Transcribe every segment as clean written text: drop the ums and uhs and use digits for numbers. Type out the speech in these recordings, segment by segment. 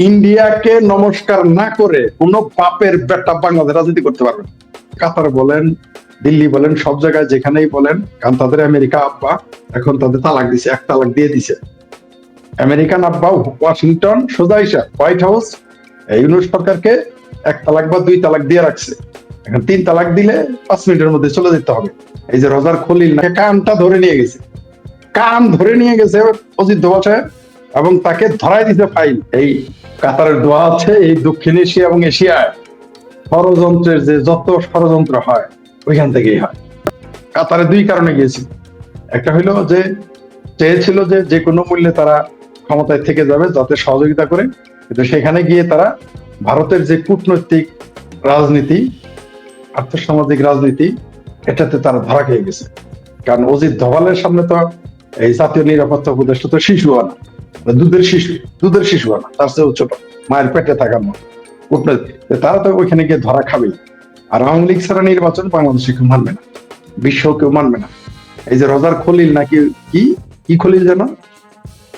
ইন্ডিয়াকে নমস্কার না করে কোন বাপের বেটা বাংলাদেশ রাজনীতি করতে পারবে না। কাতার বলেন, দিল্লি বলেন, সব জায়গায় যেখানেই বলেন, কারণ তাদের আমেরিকা আব্বা এখন তাদের তালাক দিছে, এক তালাক দিয়ে দিছে। আমেরিকান আব্বা ওয়াশিংটন সোজা হিসাব হোয়াইট হাউস ইউনুস সরকারকে এক তালাক বা দুই তালাক দিয়ে রাখছে। এখন তিন তালাক দিলে 5 মিনিটের মধ্যে চলে যেতে হবে। এই যে রজার খলিল না কানটা ধরে নিয়ে গেছে, কান ধরে নিয়ে গেছে অজিত দোভাল সাহেব, এবং তাকে ধরাই দিতে ফাইল। এই কাতারের দোয়া আছে, এই দক্ষিণ এশিয়া এবং এশিয়ায় ষড়যন্ত্রের যে যত ষড়যন্ত্র হয় ওইখান থেকেই হয়। কাতারে দুই কারণে গিয়েছিল। একটা হইলো যে চেয়েছিল যে যে কোনো মূল্যে তারা ক্ষমতায় থেকে যাবে, যাতে সহযোগিতা করে, কিন্তু সেখানে গিয়ে তারা ভারতের যে কূটনৈতিক রাজনীতি, আর্থসামাজিক রাজনীতি, এটাতে তারা ধরা খেয়ে গেছে। কারণ অজিত দোভালের সামনে তো এই জাতীয় নিরাপত্তা উপদেষ্টা তো শিশু আনা, দুধের শিশু আনা, তার চেয়েও ছোট, মায়ের পেটে থাকার মতো কূটনৈতিক। তারা তো ওইখানে গিয়ে ধরা খাবেই। আর আওয়ামী লীগ ছাড়া নির্বাচন বাংলাদেশে কেউ মানবে না, বিশ্ব কেউ মানবে না। এই যে রজার খলিল নাকি কি কি খলিল যেন,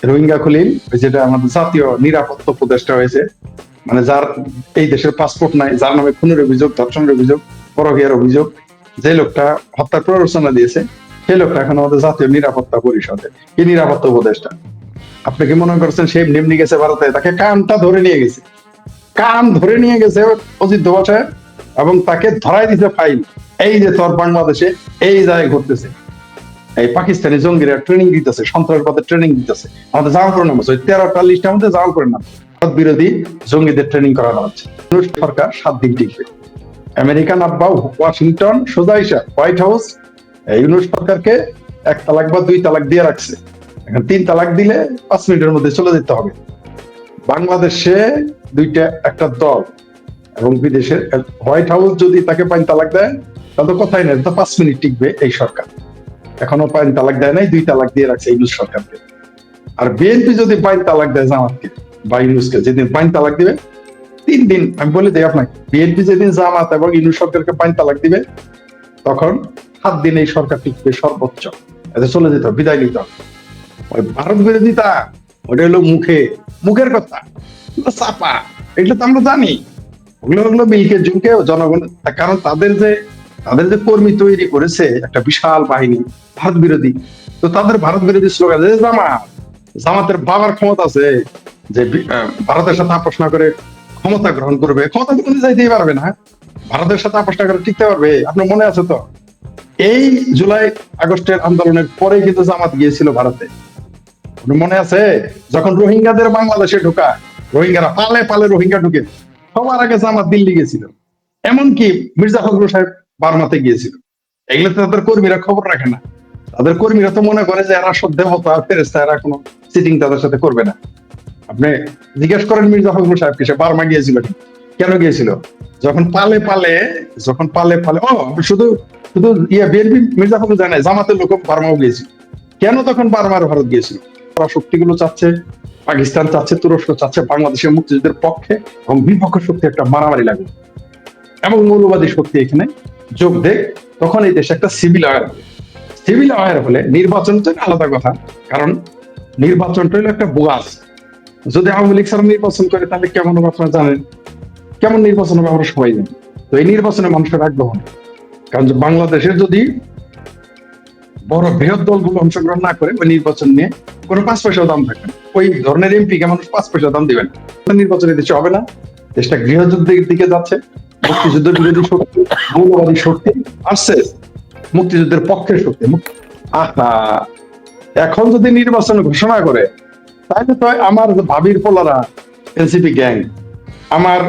রোহিঙ্গা খলিল, যেটা আমাদের জাতীয় নিরাপত্তা উপদেষ্টা হয়েছে, মানে যার এই দেশের পাসপোর্ট নাই, যার নামে খুনের অভিযোগ, ধর্ষণের অভিযোগ, পরকীয়ার অভিযোগ, যে লোকটা হত্যার প্ররোচনা দিয়েছে, সেই লোকটা এখন আমাদের জাতীয় নিরাপত্তা পরিষদে কি নিরাপত্তা উপদেষ্টা। আপনি কি মনে করছেন সে এমনি গেছে ভারতে? তাকে কানটা ধরে নিয়ে গেছে, কান ধরে নিয়ে গেছে অজিত দোভাল সাহেব, এবং তাকে ধরাই দিতে ফাইল। এই যে তোর বাংলাদেশে এই জায়গায় ঘটতেছে, এই পাকিস্তানি জঙ্গিরা ট্রেনিং দিতেছে, সন্ত্রাসবাদের ট্রেনিং দিতেছে, আমাদের জামালপুরের নাম আছে 13টা লিস্টের মধ্যে জামালপুরের নাম, ভারত বিরোধী জঙ্গিদের ট্রেনিং করানো হচ্ছে। সরকার 7 দিন টিকবে। আমেরিকান আব্বা ওয়াশিংটন সোজা হিসাব হোয়াইট হাউস ইউনুস সরকারকে এক তালাক বা দুই তালাক দিয়ে রাখছে। এখন তিন তালাক দিলে 5 মিনিটের মধ্যে চলে যেতে হবে। বাংলাদেশে দুইটা একটা দল এবং বিদেশের হোয়াইট হাউস যদি তাকে 5 তালাক দেয় তাহলে তো কথাই নেই, তো 5 মিনিট টিকবে এই সরকার। এখনো 5 তালাক দেয় নাই, 2 তালাক দিয়ে রাখছে ইউনুস সরকারকে। আর বিএনপি যদি 5 তালাক দেয় জামাতকে বা ইউনুসকে, যেদিন 5 তালাক দিবে 3 দিন, আমি বলে দিই আপনাকে, বিএনপি যেদিন জামাত এবং ইউনুস সরকারকে 5 তালাক দিবে তখন 7 দিন এই সরকার টিকবে সর্বোচ্চ, এতে চলে যেতে হবে, বিদায় নিতে হবে। ওই ভারত বিরোধিতা ওটা হলো মুখের কথা, চাপা, এগুলো তো আমরা জানি। ওগুলো মিলকে ঝুঁকে জনগণ, কারণ তাদের যে কর্মী তৈরি করেছে একটা বিশাল বাহিনী ভারত বিরোধী, তো তাদের ভারত বিরোধী স্লোগান জামাতের বাবার ক্ষমতা আছে যে ভারতের সাথে আপোষ না করে ক্ষমতা গ্রহণ করবে, ক্ষমতা গ্রহণে যাইতেই পারবে না, ভারতের সাথে আপোষ না করে টিকতে পারবে। আপনার মনে আছে তো, এই জুলাই আগস্টের আন্দোলনের পরে কিন্তু জামাত গিয়েছিল ভারতে, মনে আছে? যখন রোহিঙ্গাদের বাংলাদেশে ঢোকা, রোহিঙ্গারা পালে পালে রোহিঙ্গা ঢুকে, সবার আগে জামাত দিল্লি গেছিল, এমনকি মির্জা ফখরুল সাহেব বার্মাতে গিয়েছিল। এগুলোতে তাদের কর্মীরা খবর রাখে না, তাদের কর্মীরা তো মনে করে যে এরা সব দেবতা ফেরেশতা, এরা কোনো সিটিং তাদের সাথে করবে না। আপনি জিজ্ঞেস করেন মির্জা ফখরুল সাহেবকে সে বার্মা গিয়েছিল কেন গিয়েছিল? যখন পালে পালে ও শুধু শুধু বিএনপি মির্জা ফখরুল জানে, জামাতের লোক বার্মাও গিয়েছিল। কেন তখন বার্মার ভারত গিয়েছিল? শক্তিগুলো চাচ্ছে, পাকিস্তান চাচ্ছে, তুরস্ক চাচ্ছে বাংলাদেশের মুক্তিযুদ্ধের পক্ষে এবং বিপক্ষ শক্তি একটা মারামারি লাগবে এবং মৌলবাদী শক্তি এখানে যোগ দেয়। তখন এই দেশে একটা সিভিল ওয়ার হলে নির্বাচনটা আলাদা কথা, কারণ নির্বাচনটা হলো একটা বোয়াস। যদি আওয়ামী লীগ ছাড়া নির্বাচন করে তাহলে কেমন হবে আপনারা জানেন, কেমন নির্বাচন হবে আমরা সবাই জানি। তো এই নির্বাচনে মানুষের আগ্রহ নেই, কারণ বাংলাদেশের যদি বড় বৃহৎ দলগুলো অংশগ্রহণ না করে ওই নির্বাচন নিয়ে কোনো 5 পয়সাও দাম থাকবে না, ওই ধরনের এমপি কে মানুষ 5 পয়সা দাম দিবেন, নির্বাচনে দেশে হবে না। দেশটা গৃহযুদ্ধের দিকে যাচ্ছে, মুক্তিযুদ্ধ বিরোধী শক্তি, মৌলবাদী শক্তি আসছে, মুক্তিযুদ্ধের পক্ষের শক্তি। এখন যদি নির্বাচন ঘোষণা করে তাহলে তো আমার ভাবির পোলারা, এনসিপি গ্যাং, আমার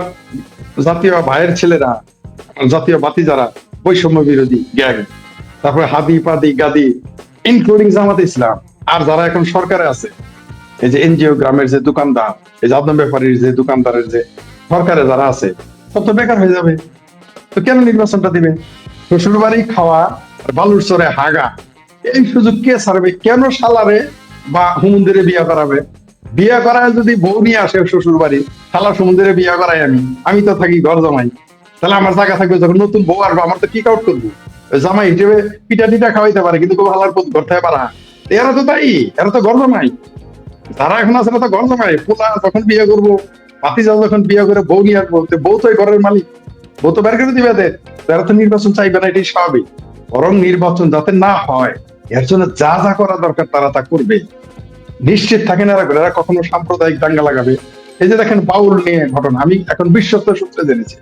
জাতীয় ভাইয়ের ছেলেরা, জাতীয় বাতিজারা, বৈষম্য বিরোধী গ্যাং, তারপরে হাদি পাদি গাদি ইনক্লুডিং জামাত ইসলাম, আর যারা এখন সরকারে আছে, এই যে এনজিও গ্রামের যে দোকানদার, এই যে আদম ব্যাপারীর যে দোকানদারের যে সরকারে যারা আছে, সব তো বেকার হয়ে যাবে। তো কেন নির্বাচনটা দিবে? শ্বশুর বাড়ি খাওয়া, বালুর চরে হাগা, এই সুযোগ কে ছাড়বে? কেন শালারে বা হুমুন্দিরে বিয়ে করাবে? বিয়ে করায় যদি বউ নিয়ে আসে শ্বশুর বাড়ি, শালা সমুদ্রে বিয়ে করাই আমি তো থাকি ঘর জামাই, তাহলে আমার জায়গা থাকবে, যখন নতুন বউ আসবে আমার তো কিক আউট করবো, জামাই হিসেবে পিঠা টিটা খাওয়াইতে পারে, কিন্তু খুব হালার পথ ঘর থেকে পারা। এরা তো তাই, এরা তো ঘর জামাই, যারা এখন আছে তো ঘর জামাই। পোলা যখন বিয়ে করবো ভাতিজা যখন বিয়ে করে বউ নিয়ে বলতে, বউ তো এই ঘরের মালিক, বউ তো বের করে দিবে এদের, তারা তো নির্বাচন চাইবে না, এটাই স্বাভাবিক। বরং নির্বাচন যাতে না হয় এর জন্য যা যা করা দরকার তারা তা করবে। নিশ্চিত থাকেন এরা কখনো সাম্প্রদায়িক দাঙ্গা লাগাবে। এই যে দেখেন বাউল নিয়ে ঘটনা, আমি এখন বিশ্বস্ত সূত্রে জেনেছি,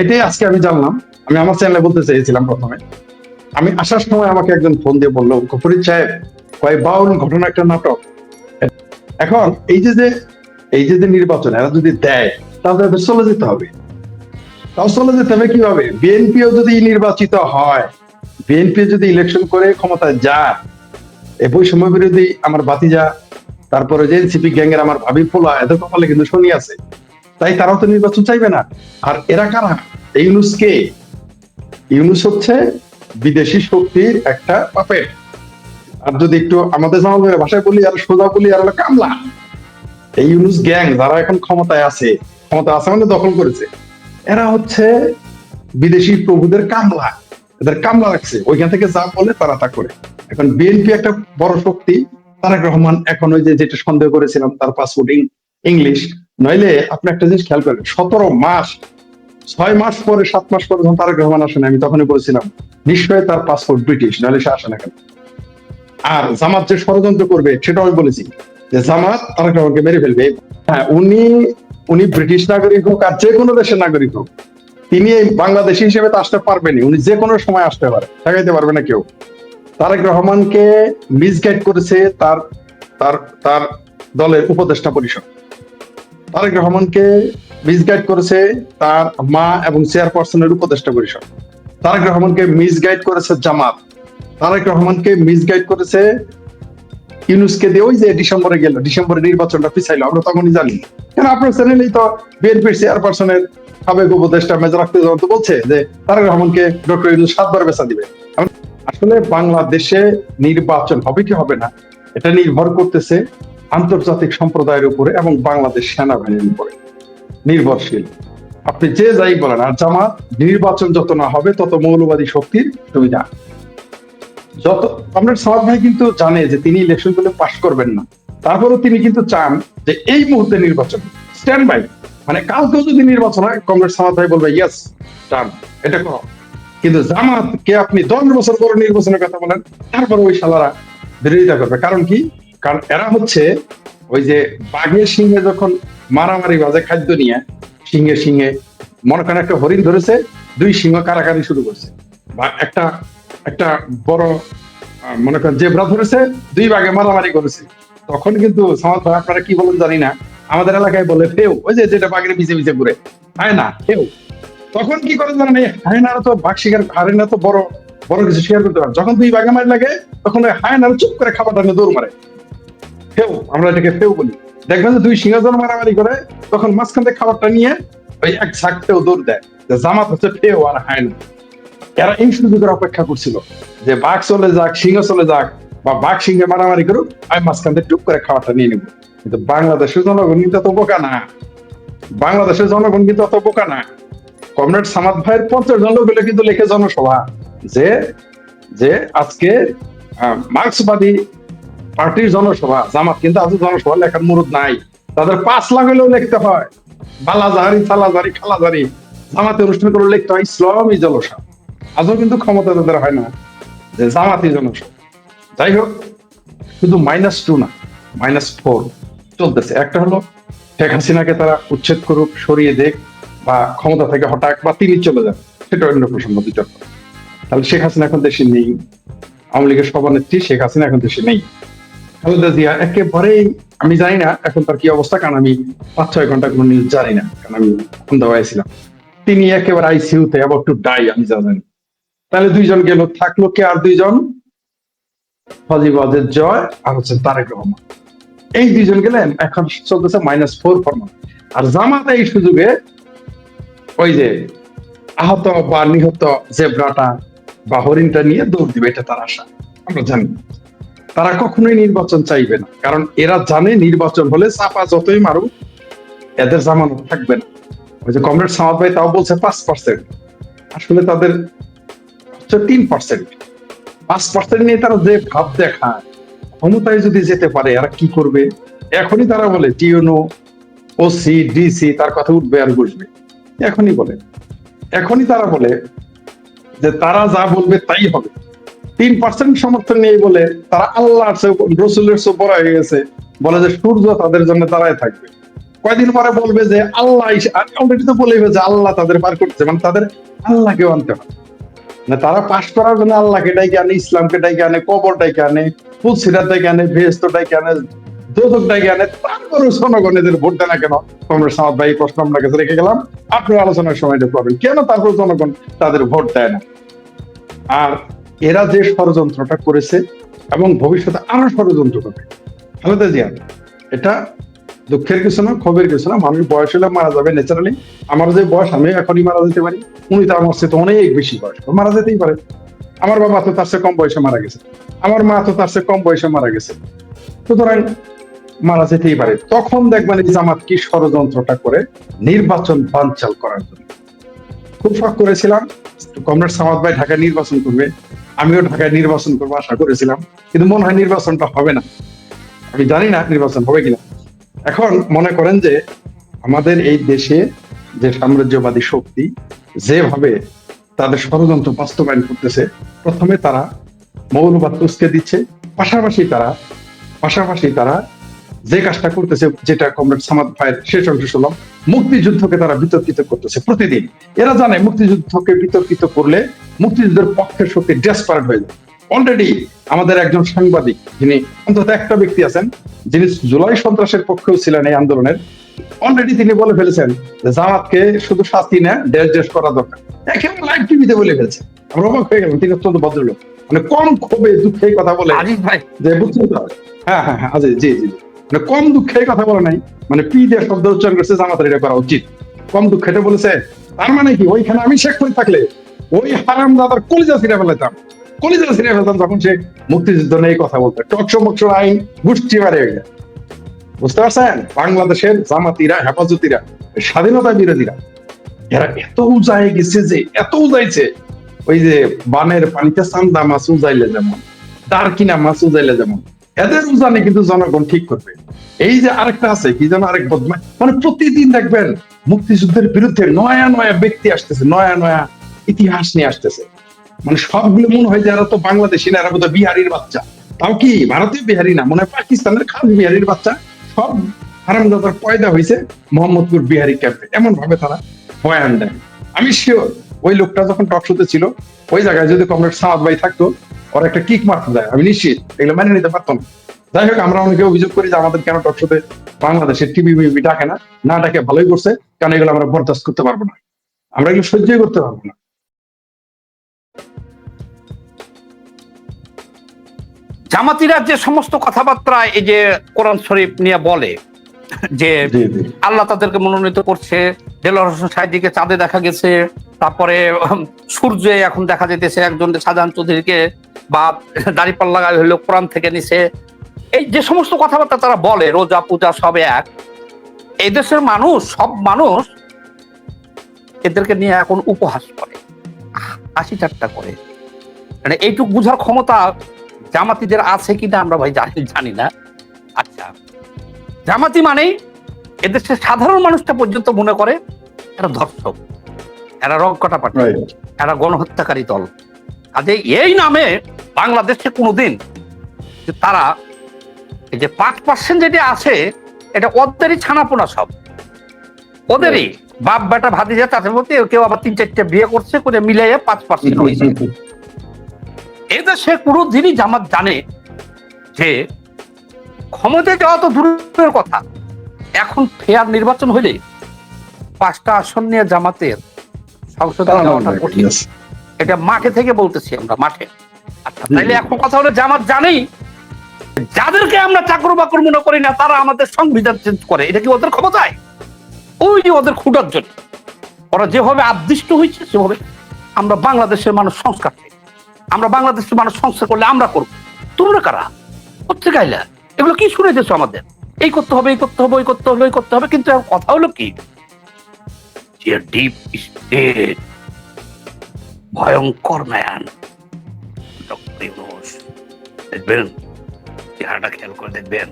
এটাই আজকে আমি জানলাম। আমি আমার চ্যানেলে বলতে চেয়েছিলাম প্রথমে, আমি আসার সময় আমাকে একজন ফোন দিয়ে বললো, ফরিদ সাহেব কয় বাউল ঘটনা একটা নাটক। এখন এই যে নির্বাচন এরা যদি দেয় তাহলে এদের চলে যেতে হবে। তাও চলে যেতে হবে কিভাবে? বিএনপিও যদি নির্বাচিত হয়, বিএনপি যদি ইলেকশন করে ক্ষমতায় যায়, এই বৈষম্য বিরোধী আমার ভাতিজা, তারপরে যে এনসিপি গ্যাং এর আমার ভাবি পোলা, এদের কপালে কিন্তু শনি আছে, তাই তারাও তো নির্বাচন চাইবে না। আর এরা কারা? ইউনূস কে? ইউনূস হচ্ছে বিদেশি শক্তির একটা পাপেট। আর যদি একটু আমাদের জামাতের ভাষায় বলি, আর সোজা বলি, আর হলো কামলা। এই ইউনূস গ্যাং যারা এখন ক্ষমতায় আছে মানে দখল করেছে, এরা হচ্ছে বিদেশি প্রভুদের কামলা, এদের কামলা রাখছে, ওইখান থেকে যা বলে তারা তা করে। এখন বিএনপি একটা বড় শক্তি, তারেক রহমান এখন ওই যে যেটা সন্দেহ করেছিলাম তার পাসপোর্ট ইংলিশ, নইলে আপনি একটা জিনিস খেয়াল করেন, 17 মাস 6 মাস পরে 7 মাস পরে যখন তারেক রহমান আসেন, আমি তখনই বলেছিলাম নিশ্চয়ই তার পাসপোর্ট ব্রিটিশ, নইলে সে আসে না কেন। আর জামাত যে ষড়যন্ত্র করবে সেটাও আমি বলেছি, যে জামাত তারেক রহমানকে মেরে ফেলবে। হ্যাঁ, উনি ব্রিটিশ নাগরিক হোক আর যে কোনো দেশের নাগরিক হোক, তিনি এই বাংলাদেশি হিসেবে তো আসতে পারবেনি, উনি যে কোনো সময় আসতে পারে, ঠেকাইতে পারবে না কেউ। তারেক রহমানকে মিসগাইড করেছে তার তার তার দলের উপদেষ্টা পরিষদ, তারেক রহমানকে মিসগাইড করেছে তার মা এবং চেয়ারপারসনের উপদেষ্টা পরিষদ, তারেক রহমানকে মিসগাইড করেছে জামাত, তারেক রহমানকে মিসগাইড করেছে ইউনূসকে দিয়ে। ওই যে ডিসেম্বরে নির্বাচনটা পিছাইলো, আমরা তখনই জানি, কেন আপনার চ্যানেলেই তো বিএনপির চেয়ারপারসনের সাবেক উপদেষ্টা মেজর আখতার তো বলছে যে তারেক রহমানকে ডক্টর ইউনূস 7 বার বেচা দিবে। আসলে বাংলাদেশে নির্বাচন হবে কি হবে না, এটা নির্ভর করতেছে আন্তর্জাতিক সম্প্রদায়ের উপরে এবং বাংলাদেশ সেনাবাহিনীর উপরে নির্ভরশীল। আপনি যে যাই বলেন, আর জামাত নির্বাচন যত না হবে তত মৌলবাদী শক্তির সুবিধা। যত কমরেড সাওয়াদ ভাই কিন্তু জানে যে তিনি ইলেকশন গুলো পাস করবেন না, তারপরেও তিনি কিন্তু চান যে এই মুহূর্তে নির্বাচন, স্ট্যান্ড বাই, মানে কালকেও যদি নির্বাচন হয় কমরেড সাওয়াদ ভাই বলবে ইয়েস চান, এটা করো। কিন্তু জামাতকে আপনি 10 বছর পরে নির্বাচনের কথা বলেন, তারপরে ওই শালারা বিরোধিতা করবে। কারণ কি? কারণ এরা হচ্ছে ওই যে বাঘের সিংহে যখন মারামারি বাজে খাদ্য নিয়ে, সিংহে মনে করেন একটা হরিণ ধরেছে, 2 সিংহ কারাকারি শুরু করছে, বা একটা বড় মনে করেন জেব্রা ধরেছে, 2 বাঘে মারামারি করেছে, তখন কিন্তু সমাজ ভাই আপনারা কি বলেন জানি না, আমাদের এলাকায় বলে ফেউ, ওই যে যেটা বাঘের পিছে পিছে ঘুরে, হয় না ফেউ। তখন কি করে জানেন, এই হায়নারা তো বাঘ শিকার, হায়না তো বড় বড় কিছু শিকার করতে পারে, যখন 2 বাঘে মারি লাগে তখন ওই হায়নারা চুপ করে খাবারটা নিয়ে দৌড় মারে, ফেউ, আমরা এটাকে ফেউ বলি। দেখবেন যে 2 সিংহজন মারামারি করে, তখন মাঝখান থেকে খাবারটা নিয়ে ওই এক ঝাঁক ফেউ দৌড় দেয়। জামাত হচ্ছে ফেউ আর হায়না। এরা এই সুযোগের অপেক্ষা করছিল যে বাঘ চলে যাক, সিংহ চলে যাক, বা বাঘ সিংহে মারামারি করুক, আমি মাঝখান থেকে টুক করে খাবারটা নিয়ে নেবো। কিন্তু বাংলাদেশের জনগণ কিন্তু অত বোকা না, বাংলাদেশের জনগণ কিন্তু অত বোকা না। কমরেড সামাদ ভাইয়ের 50 জন লোক হলে কিন্তু লেখে জনসভা যে যে আজকে মার্ক্সবাদী পার্টির জনসভা, জামাত কিন্তু আজও জনসভা লেখার মুরুদ নাই, তাদের 5 লাখ হলেও লিখতে হয় বালাজারি সালাজারি খালাজারি, জামাতে অনুষ্ঠান করে লিখতে হয় ইসলামী জলসা। আজও কিন্তু ক্ষমতা তাদের হয় না যে জামাতি জনসভা। যাই হোক, শুধু -2 না, -4 চলতেছে। একটা হলো শেখ হাসিনাকে তারা উচ্ছেদ করুক, সরিয়ে দেখ, বা ক্ষমতা থেকে হঠাৎ বা তিনি চলে যান, সেটা অন্য প্রসঙ্গ, বিতর্ক। তাহলে শেখ হাসিনা এখন দেশে নেই, আওয়ামী লীগের সভানেত্রী শেখ হাসিনা এখন দেশে নেই, খালেদা জিয়া একেবারেই, আমি জানি না এখন তার কি অবস্থা, কারণ আমি 5-6 ঘন্টা কোনো নিউজ জানি না, কারণ আমি সন্ধ্যা ছিলাম। তিনি একেবারে আইসিইউতে অ্যাবাউট টু ডাই, আমি যা জানি। তাহলে 2 জন গেল, থাকলো কে? আর 2 জন, সজীব ওয়াজেদ জয় আর হচ্ছে তারেক রহমান। এই 2 জন গেলেন, এখন চলতেছে -4 ফরমান। আর জামাত এই সুযোগে ওই যে আহত বা নিহত জেব্রাটা বা হরিণটা নিয়ে দৌড় দিবে, এটা তার আশা, আমরা জানি। তারা কখনোই নির্বাচন চাইবে না, কারণ এরা জানে নির্বাচন হলে চাপা যতই মারুক এদের জামানত থাকবে না। ওই যে কমরেড সামাদ ভাই তাও বলছে 5%, আসলে তাদের হচ্ছে 3%। 5% নিয়ে তারা যে ভাব দেখায়, ক্ষমতায় যদি যেতে পারে এরা কি করবে, এখনই তারা বলে টিউনো ওসি ডিসি তার কথা উঠবে আর বসবে। এখনই বলে, এখনই তারা বলে যে তারা যা বলবে তাই হবে। 3% সমর্থন নিয়ে বলে তারা আল্লাহর রসুলের চেয়ে বড় হয়ে গেছে, বলে যে সূর্য তাদের জন্য দাঁড়ায় থাকবে। কয়দিন পরে বলবে যে আল্লাহ অলরেডি তো বলেই যে আল্লাহ তাদের পার করছে, মানে তাদের আল্লাহকে আনতে হবে না। তারা পাশ করার জন্য আল্লাহকে ডাইকে আনে, ইসলামকে ডাইকে আনে, কবর ডাইকে আনে, ফুলসিরাত ডাইকে আনে, বেহেশত ডাইকে আনে, দোজক ডাইকে আনে। তারপরে জনগণ এদের ভোট দেয় না কেন? কংগ্রেস সামাদ ভাই প্রশ্ন আপনার কাছে রেখে গেলাম, আপনার আলোচনার সময়টা পাবেন কেন তারপর জনগণ তাদের ভোট দেয় না। আর এরা যে ষড়যন্ত্রটা করেছে এবং ভবিষ্যতে আরো ষড়যন্ত্র করবে খালেদা জিয়া, এটা দুঃখের কিছু না, ক্ষোভের কিছু না। মানুষ বয়স হলে মারা যাবে ন্যাচারালি। আমার যে বয়স, আমি এখনই মারা যেতে পারি, উনি তো আমার সাথে অনেক বেশি বয়স, মারা যেতেই পারে। আমার বাবা তো তার চেয়ে কম বয়সে মারা গেছে, আমার মা তো তার চেয়ে কম বয়সে মারা গেছে, সুতরাং মারা যেতেই পারে। তখন দেখবেন এই জামাত কি ষড়যন্ত্রটা করে নির্বাচন বানচাল করার জন্য। খুব শখ করেছিলাম কমরেড সামাদ ভাই ঢাকায় নির্বাচন করবে, আমিও ঢাকায় নির্বাচন করবো আশা করেছিলাম, কিন্তু মনে হয় নির্বাচনটা হবে না। আমি জানি না নির্বাচন হবে কিনা। এখন মনে করেন যে আমাদের এই দেশে যে সাম্রাজ্যবাদী শক্তি যেভাবে তাদের ষড়যন্ত্র বাস্তবায়ন করতেছে, প্রথমে তারা মৌলবাদ উস্কে দিচ্ছে, পাশাপাশি তারা যে কাজটা করতেছে, যেটা কমরেড সামাদ ভাইয়ের শেষ অংশ শুনলাম, মুক্তিযুদ্ধকে তারা বিতর্কিত করতেছে প্রতিদিন। এরা জানে মুক্তিযুদ্ধকে বিতর্কিত করলে মুক্তিযুদ্ধের পক্ষের শক্তি ডেসপারেট হয়ে যায়। অলরেডি আমাদের একজন সাংবাদিক, যিনি অন্তত একটা ব্যক্তি আছেন যিনি জুলাই সন্ত্রাসের পক্ষেও ছিলেন এই আন্দোলনের, অলরেডি তিনি বলে ফেলেছেন যে জামাতকে শুধু শাস্তি না দেশ করা দরকার। একেবারে লাইভ টিভিতে বলে ফেলছে। আমরা অবাক হয়ে গেলাম, তিনি অত্যন্ত ভদ্রলোক, মানে কম ক্ষোভে দুঃখে কথা বলে যে বুঝছেন তো। হ্যাঁ হ্যাঁ হ্যাঁ, জি জি জি, মানে কম দুঃখে কথা বলে নাই, মানে পি দিয়ে শব্দ উচ্চারণ করছে জামাতের এটা করা উচিত, কম দুঃখে এটা বলেছে। তার মানে কি, ওইখানে আমি শেখ করে থাকলে ওই হারাম দাদার কলিজা ছিঁড়ে ফেলাতাম, যখন সে মুক্তিযুদ্ধ নিয়ে কথা বলতো। টকশো মকশো আইন গোষ্ঠী বাড়ে হয়ে যায়, বুঝতে পারছেন? বাংলাদেশের জামাতিরা, হেফাজতিরা, স্বাধীনতা বিরোধীরা, এরা এত উজায় গেছে, যে এত উজাইছে, ওই যে বানের পানিতে চান্দা মাছ উজাইলে যেমন, তার কিনা মাছ উজাইলে যেমন, এদের উজানে কিন্তু জনগণ ঠিক করবে। এই যে আরেকটা আছে কি যেন, আরেক বদমাশ, মানে প্রতিদিন দেখবেন মুক্তিযুদ্ধের বিরুদ্ধে নয়া নয়া ব্যক্তি আসতেছে, নয়া নয়া ইতিহাস নিয়ে আসতেছে। মানে সবগুলো মনে হয় যে এরা তো বাংলাদেশি না, এরা বোধহয় বিহারির বাচ্চা। তাও কি ভারতীয় বিহারি না, মনে হয় পাকিস্তানের খাস বিহারির বাচ্চা। সব হারামজাদার পয়দা হয়েছে মোহাম্মদপুর বিহারি ক্যাম্পে, এমন ভাবে তারা বয়ান দেয়। আমি শিওর ওই লোকটা যখন টকশোতে ছিল, ওই জায়গায় যদি কমরেড সামাদ ভাই থাকতো, ওর একটা কিক মারতে দেয়, আমি নিশ্চিত এগুলো মেনে নিতে পারতাম না। যাই হোক, আমরা অনেকে অভিযোগ করি যে আমাদের কেন টকশোতে বাংলাদেশের টিভি মিভি ডাকে না, না ডাকে ভালোই করছে, কারণ এগুলো আমরা বরদাস্ত করতে পারবো না, আমরা এগুলো সহ্যই করতে পারবো না। জামাতিরা যে সমস্ত কথাবার্তা এই যে কোরআন শরীফ নিয়ে বলে যে আল্লাহ তাদেরকে মনোনীত করছে, দেলোয়ার হোসেন সাইদিকে চাঁদে দেখা গেছে, তারপরে সূর্যে এখন দেখা যেতেছে একজন শাহজাহান চৌধুরীকে, বা দাঁড়িপাল্লা হইলো কোরআন থেকে নিছে, এই যে সমস্ত কথাবার্তা তারা বলে, রোজা পূজা সব এক, এই দেশের মানুষ, সব মানুষ এদেরকে নিয়ে এখন উপহাস করে, হাসি ঠাট্টা করে। মানে এইটুক বুঝার ক্ষমতা জামাতিদের আছে কিনা আমরা ভাই জানি না। আচ্ছা, জামাতি মানেই এদেশের সাধারণ মানুষটা পর্যন্ত মনে করে এরা ধর্ষক, এরা রগকটা পার্টি, এরা গণহত্যাকারী দল। কাজে এই নামে বাংলাদেশে কোনোদিন তারা এই যে 5% যেটা আছে, এটা ওদেরই ছানাপোনা, সব ওদেরই বাপ বেটা ভাতিজা চাচা মধ্যে কেউ আবার 3-4টে বিয়ে করছে করে মিলাইয়ে 5% হয়েছে। এদেশে কোনোদিনই জামাত জানে যে ক্ষমতায় যাওয়া তো দূরের কথা, এখন ফেয়ার নির্বাচন হইলে 5টা আসন নিয়ে জামাতের সংসদে যাওয়াটা কঠিন। এটা মাঠে থেকে বলতেছি আমরা, মাঠে। আচ্ছা, তাইলে এখন কথা হলো জামাত জানেই যাদেরকে আমরা চাকর বাকর মনে করি না, তারা আমাদের সংবিধান চেঞ্জ করে, এটা কি ওদের ক্ষমতায়? ওই যে ওদের ক্ষুধার জন্য ওরা যেভাবে আদিষ্ট হয়েছে, সেভাবে আমরা বাংলাদেশের মানুষ সংস্কার চাই, আমরা বাংলাদেশের মানুষ সংস্কার করলে আমরা করবো। তোমরা কারা? কোথেকে আইলা? এগুলো কি শুনেছো আমাদের? এই করতে হবে, এই করতে হবে, ওই করতে হবে, ওই করতে হবে, কিন্তু কথা হলো কি, যে ডিপ স্টেট ভয়ঙ্কর ম্যান ডক্টর ইউনূস, দেখবেন চেহারাটা খেয়াল করে দেখবেন,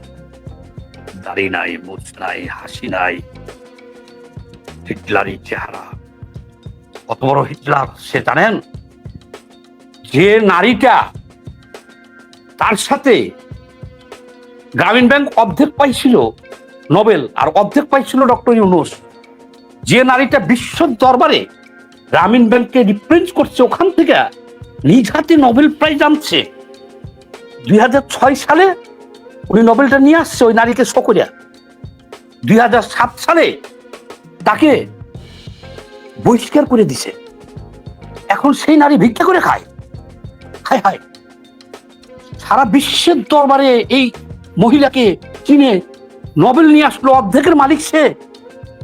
দাড়ি নাই, মুছ নাই, হাসি নাই, হিটলারই চেহারা। কত বড় হিটলার সে জানেন? যে নারীটা তার সাথে গ্রামীণ ব্যাংক অর্ধেক পাইছিল নোবেল, আর অর্ধেক পাইছিল ডক্টর ইউনূস, যে নারীটা বিশ্ব দরবারে গ্রামীণ ব্যাংককে রিপ্রেজেন্ট করছে, ওখান থেকে নিজ হাতে নোবেল প্রাইজ আনছে। 2006 সালে উনি নোবেলটা নিয়ে আসছে ওই নারীকে শো করিয়া। 2007 সালে তাকে বহিষ্কার করে দিছে। এখন সেই নারী ভিক্ষা করে খায়। হায় হায়, সারা বিশ্বের দরবারে এই মহিলাকে কিনে নোবেল নিয়ে আসলো, অর্ধেকের মালিক সে।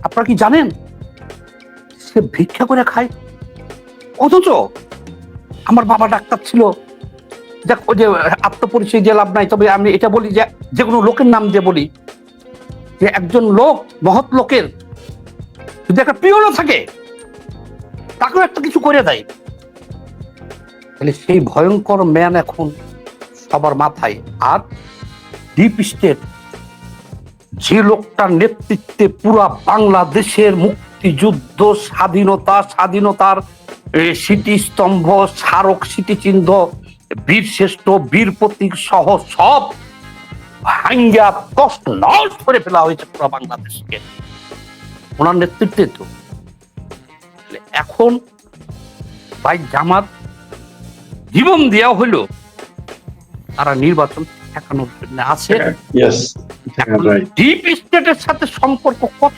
আপনারা কি জানেন? সে ভিক্ষা করে খায়। অথচ আমার বাবা ডাক্তার ছিল। দেখ, ওই যে আত্মপরিচয় দিয়ে লাভ নাই, তবে আমি এটা বলি যে কোনো লোকের নাম দিয়ে বলি যে একজন লোক, মহৎ লোকের যদি একটা প্রিয়ও থাকে, তাকেও একটা কিছু করে দেয়, তাহলে সেই ভয়ঙ্কর ম্যান এখন সবার মাথায়। আর ডিপ স্টেট, যে লোকটার নেতৃত্বে পুরা বাংলাদেশের মুক্তিযুদ্ধ, স্বাধীনতার স্মৃতিস্তম্ভ, স্মারক, স্মৃতিচিহ্ন, বীর শ্রেষ্ঠ, বীর প্রতীক সহ সব ভাঙ্গা কষ্ট নষ্ট করে ফেলা হয়েছে পুরো বাংলাদেশকে ওনার নেতৃত্বে। তো এখন ভাই জামাত জীবন দেওয়া হইল তারা নির্বাচন ঠেকানোর জন্য আছে। Yes, right. ডিপ স্টেটের সাথে সম্পর্ক কত?